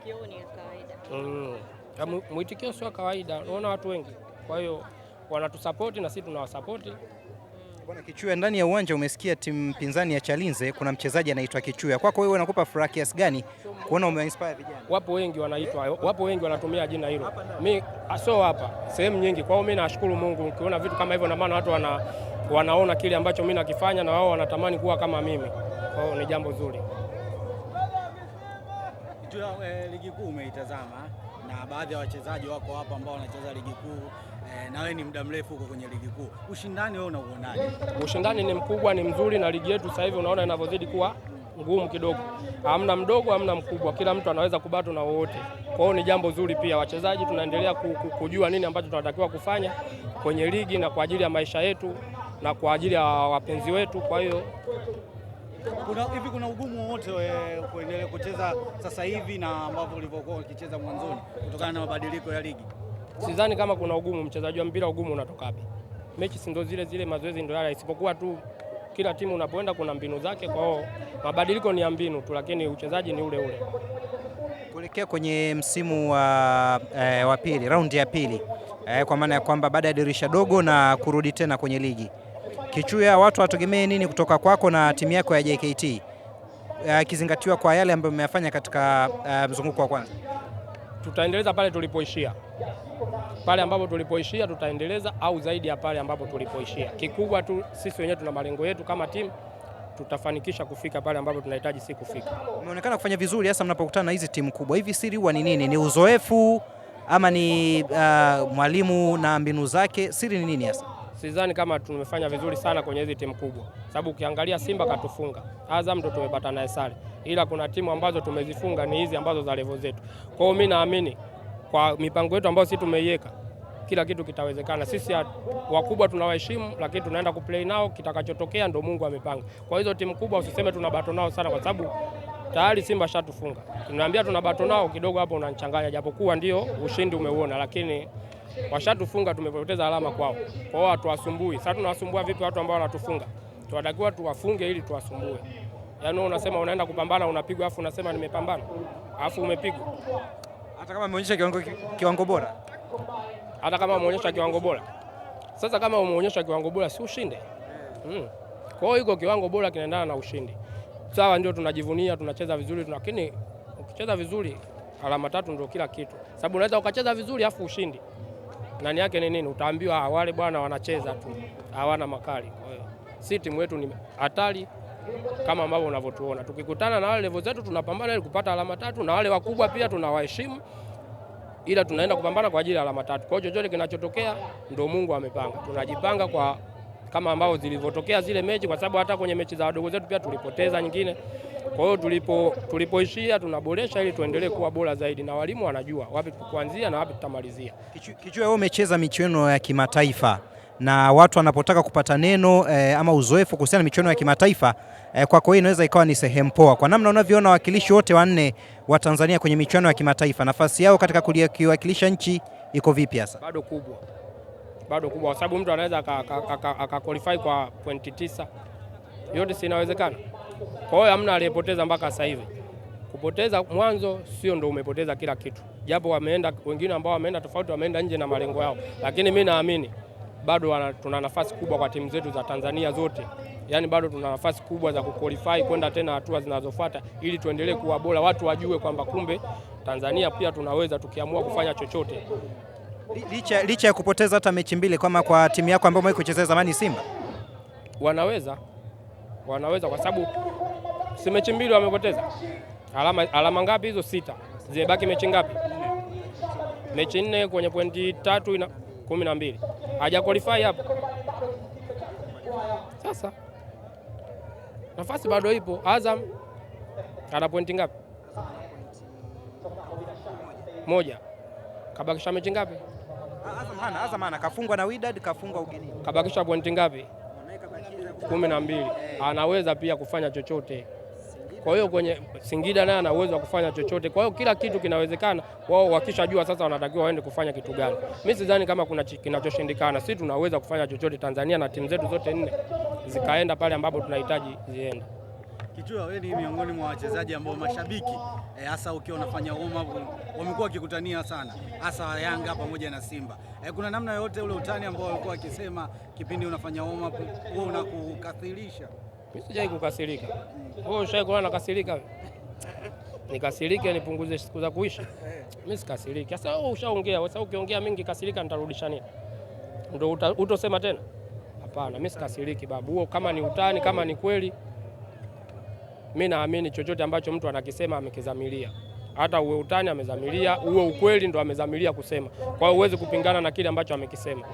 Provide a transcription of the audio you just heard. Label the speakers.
Speaker 1: mwitikio ni kawaida.
Speaker 2: Mwitikio sio kawaida, unaona watu wengi, kwa hiyo wanatusapoti na sisi tunawasapoti.
Speaker 3: Bwana Kichuya, ndani ya uwanja umesikia timu pinzani ya Chalinze kuna mchezaji anaitwa Kichuya. Kwako wewe unakupa furaha kiasi gani kuona umeinspire vijana?
Speaker 2: Wapo wengi wanaitwa, wapo wengi wanatumia jina hilo. Mimi sio hapa, sehemu nyingi. Kwa hiyo mimi nashukuru Mungu ukiona vitu kama hivyo, na maana watu wanaona kile ambacho mimi nakifanya na wao wanatamani kuwa kama mimi. Kwa hiyo ni jambo zuri.
Speaker 4: Ligi kuu umeitazama na baadhi ya wachezaji wako hapa ambao wanacheza ligi kuu, na wewe ni muda mrefu huko kwenye ligi kuu. Ushindani wewe unauonaje?
Speaker 2: Ushindani ni mkubwa, ni mzuri, na ligi yetu sasa hivi unaona inavyozidi kuwa ngumu kidogo. Hamna mdogo, hamna mkubwa, kila mtu anaweza kubato na wote. Kwa hiyo ni jambo zuri pia. Wachezaji tunaendelea kujua nini ambacho tunatakiwa kufanya kwenye ligi na kwa ajili ya maisha yetu na kwa ajili ya wapenzi wetu. Kwa hiyo
Speaker 4: kuna ugumu wote kuendelea kucheza sasa hivi na ambavyo ulivyokuwa ukicheza mwanzoni kutokana na mabadiliko ya ligi?
Speaker 2: Sidhani kama kuna ugumu. Mchezaji wa mpira ugumu unatoka wapi? Mechi si ndo zile, mazoezi ndio yale, isipokuwa tu kila timu unapoenda kuna mbinu zake. Kwa hiyo mabadiliko ni ya mbinu tu, lakini uchezaji ni ule ule.
Speaker 3: Kuelekea kwenye msimu wa pili, raundi ya pili, kwa maana ya kwamba baada ya dirisha dogo na kurudi tena kwenye ligi, Kichuya, watu wategemee nini kutoka kwako na timu yako ya JKT, ikizingatiwa kwa yale ambayo mmeyafanya katika mzunguko wa kwanza?
Speaker 2: Tutaendeleza pale tulipoishia. Pale ambapo tulipoishia tutaendeleza, au zaidi ya pale ambapo tulipoishia. Kikubwa tu sisi wenyewe tuna malengo yetu kama timu, tutafanikisha kufika pale ambapo tunahitaji si kufika.
Speaker 3: Umeonekana kufanya vizuri hasa mnapokutana na hizi timu kubwa. Hivi siri huwa ni nini? Ni uzoefu ama ni mwalimu na mbinu zake? Siri ni nini hasa?
Speaker 2: Sidhani kama tumefanya vizuri sana kwenye hizi timu kubwa, sababu ukiangalia Simba katufunga, Azam ndo tumepata naye sare, ila kuna timu ambazo tumezifunga ni hizi ambazo za level zetu. Kwa hiyo mimi naamini kwa mipango yetu ambayo sisi tumeiweka, kila kitu kitawezekana. Sisi wakubwa tunawaheshimu, lakini tunaenda kuplay nao, kitakachotokea ndo Mungu amepanga. Kwa hizo timu kubwa usiseme tunabato nao sana, kwa sababu tayari Simba shatufunga. Tunaambia tunabato nao kidogo, hapo unanichanganya, japokuwa ndio ushindi umeuona, lakini washatufunga, tumepoteza alama kwao. Kwa hiyo hatuwasumbui. Sasa tunawasumbua vipi watu ambao wanatufunga? Tunatakiwa tuwafunge ili tuwasumbue. Yaani unasema unaenda kupambana, unapigwa, afu unasema nimepambana, afu umepigwa.
Speaker 3: Hata kama umeonyesha kiwango bora.
Speaker 2: Hata kama umeonyesha kiwango bora. Sasa kama umeonyesha kiwango bora si ushinde. Kwa hiyo iko kiwango bora kinaendana na ushindi. Sawa, ndio tunajivunia, tunacheza vizuri, lakini ukicheza vizuri alama 3 ndio kila kitu. Sababu unaweza ukacheza vizuri afu ushindi. Nani yake ni nini? Utaambiwa wale bwana wanacheza tu, hawana makali. Kwa hiyo si timu yetu ni hatari kama ambavyo unavyotuona. Tukikutana na wale level zetu tunapambana ili kupata alama 3, na wale wakubwa pia tunawaheshimu, ila tunaenda kupambana kwa ajili ya alama 3. Kwa hiyo chochote kinachotokea ndio Mungu amepanga. Tunajipanga kwa kama ambao zilivyotokea zile mechi, kwa sababu hata kwenye mechi za wadogo zetu pia tulipoteza nyingine. Kwa hiyo tulipoishia tunaboresha ili tuendelee kuwa bora zaidi, na walimu wanajua wapi kuanzia na wapi tutamalizia.
Speaker 3: Kichuya, wewe umecheza michuano ya kimataifa, na watu wanapotaka kupata neno ama uzoefu kuhusiana na michuano ya kimataifa, kwako hii inaweza ikawa ni sehemu poa. Kwa namna unavyoona wakilishi wote wanne wa Tanzania kwenye michuano ya kimataifa, nafasi yao katika kuwakilisha nchi iko vipi hasa?
Speaker 2: Bado kubwa, kwa sababu mtu anaweza akaqualify kwa pointi 9, yote si inawezekana. Kwa hiyo hamna aliyepoteza mpaka sasa hivi. Kupoteza mwanzo sio ndio umepoteza kila kitu, japo wameenda wengine ambao wameenda tofauti, wameenda nje na malengo yao, lakini mimi naamini bado tuna nafasi kubwa kwa timu zetu za Tanzania zote. Yaani bado tuna nafasi kubwa za kuqualify kwenda tena hatua zinazofuata, ili tuendelee kuwa bora, watu wajue kwamba kumbe Tanzania pia tunaweza tukiamua kufanya chochote.
Speaker 3: Licha ya kupoteza hata mechi mbili kama kwa timu yako ambayo mwe kuchezea zamani Simba,
Speaker 2: wanaweza kwa sababu si mechi mbili wamepoteza. Alama ngapi hizo? 6. Zibaki mechi ngapi? Mechi 4 kwenye pointi 3 ina 12. Haja qualify hapo. Sasa nafasi bado ipo. Azam ana pointi ngapi? 1. Kabakisha mechi ngapi?
Speaker 3: Azam ana kafungwa na Wydad, kafungwa ugenini.
Speaker 2: Kabakisha pointi ngapi? 12. Anaweza pia kufanya chochote. Kwa hiyo kwenye Singida naye ana uwezo wa kufanya chochote. Kwa hiyo kila kitu kinawezekana. Wao wakishajua sasa wanatakiwa waende kufanya kitu gani. Mimi sidhani kama kuna kinachoshindikana. Sisi tunaweza kufanya chochote Tanzania, na timu zetu zote 4 zikaenda pale ambapo tunahitaji ziende.
Speaker 4: Kichua, wewe ni miongoni mwa wachezaji ambao mashabiki hasa ukiwa unafanya warm up wamekuwa wakikutania sana, hasa Yanga pamoja na Simba. Kuna namna yote ule utani ambao walikuwa wakisema kipindi unafanya warm up wewe unakukathirisha?
Speaker 2: Mimi sijai kukasirika. Wewe ushawahi kuona nakasirika? Nikasirike nipunguze siku za kuishi? Mimi sikasiriki. Sasa wewe ushaongea, sasa ukiongea mingi kasirika nitarudisha nini? Ndio utosema tena? Hapana, mimi sikasiriki babu. Huo kama ni utani, kama ni kweli, mimi naamini chochote ambacho mtu anakisema amekizamilia. Hata uwe utani amezamilia, uwe ukweli ndo amezamilia kusema. Kwa hiyo huwezi kupingana na kile ambacho amekisema.